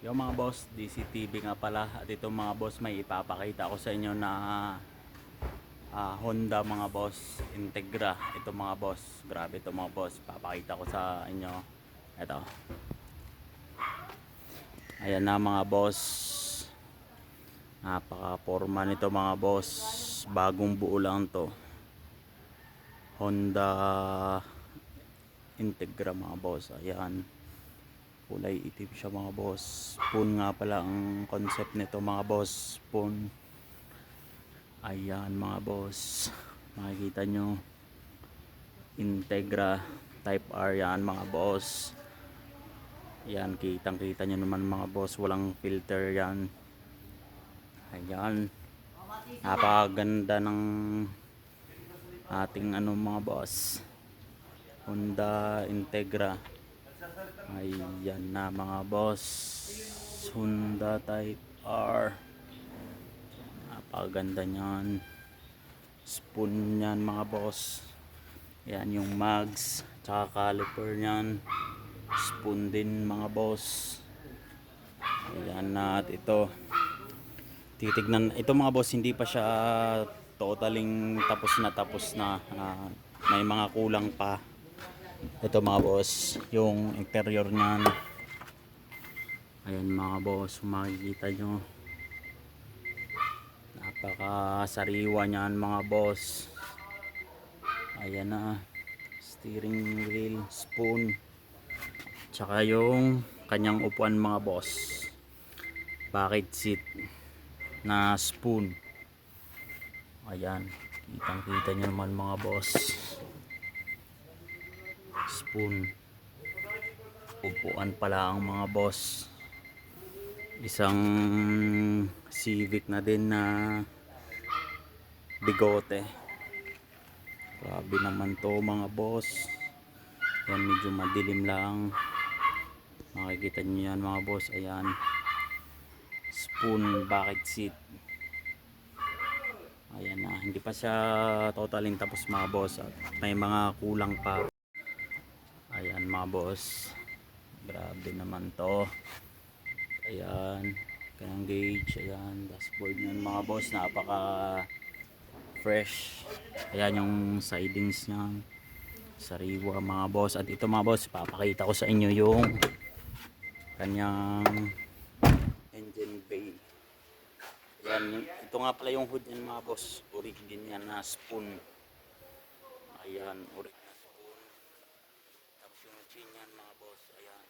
Yung mga boss, DCTV nga pala. At ito mga boss, may ipapakita ko sa inyo na Honda mga boss, Integra. Ito mga boss, grabe ito mga boss. Papakita ko sa inyo. Ito. Ayan na mga boss. Napaka-forma nito mga boss. Bagong buo lang to. Honda Integra mga boss. Ayan. Kulay itim siya mga boss. Spoon nga pala ang concept nito mga boss. Spoon. Ayan mga boss. Makikita nyo. Integra Type R yan mga boss. Ayan, kitang kita nyo naman mga boss. Walang filter yan. Ayan. Napakaganda ng ating mga boss. Honda Integra. Ayan na mga boss. Honda Type R. Napakaganda nyan. Spoon nyan mga boss. Ayan yung mags. Tsaka caliper nyan. Spoon din mga boss. Ayan na. At ito. Titignan. Ito mga boss, hindi pa siya totaling tapos na. May mga kulang pa. Ito mga boss, yung interior niyan. Ayan mga boss, makikita nyo. Napaka-sariwa niyan mga boss. Ayan na. Steering wheel, spoon. Tsaka yung kanyang upuan mga boss. Bucket seat na spoon. Ayan, kitang-kita nyo naman mga boss. Spoon. Upuan pala ang mga boss. Isang Civic na din na bigote. Grabe naman to mga boss. Yan, medyo madilim lang. Makikita nyo yan mga boss. Ayan. Spoon bucket seat. Ayan na. Hindi pa siya totaling tapos mga boss. At may mga kulang pa. Ayan mga boss. Grabe naman to. Ayan. Kanyang gauge. Ayan. Dashboard nyan mga boss. Napaka fresh. Ayan yung sidings nyan. Sariwa mga boss. At ito mga boss, papakita ko sa inyo yung kanyang engine bay. Ayan. Ito nga pala yung hood nyan mga boss. Urig din yan na spoon. Ayan. Urig na spoon. Tapos yung chin yan mga boss. Ayan.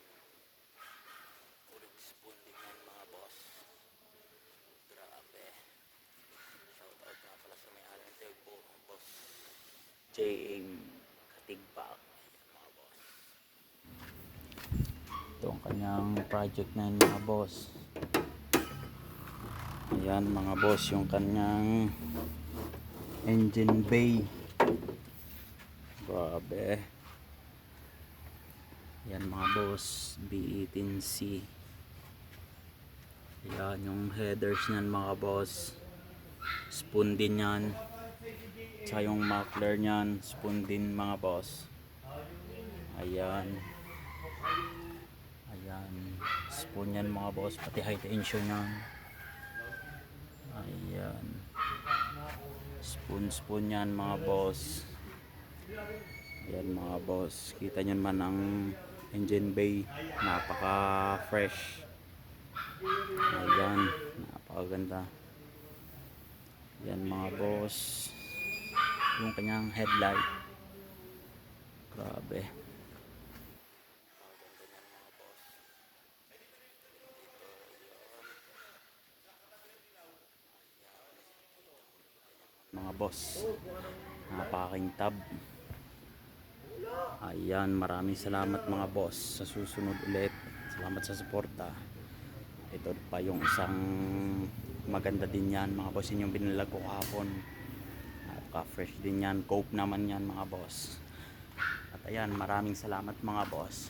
Urig spoon din yan mga boss. Grabe. Shout out nga pala sa may-ari nito po, boss JM Katigbak. Mga boss. Ito ang kanyang project na yun mga boss. Ayan mga boss yung kanyang engine bay. Grabe. Ayan mga boss, B18C. Ayan yung headers nyan mga boss. Spoon din yan. Tsaka yung muffler nyan, spoon din mga boss. Ayan. Ayan. Spoon yan mga boss, pati high tension yan. Ayan. Spoon yan mga boss. Ayan mga boss. Kita nyo naman ang engine bay. Napaka fresh. Ayan. Napakaganda. Ayan mga boss. Yung kanyang headlight. Grabe. Mga boss, napakakintab. Ayan, maraming salamat mga boss. Sa susunod ulit, salamat sa suporta. Ito pa yung isang maganda din yan mga boss. Yun yung binilag ko kahapon. Napaka fresh din yan. Cope naman yan mga boss. At ayan, maraming salamat mga boss.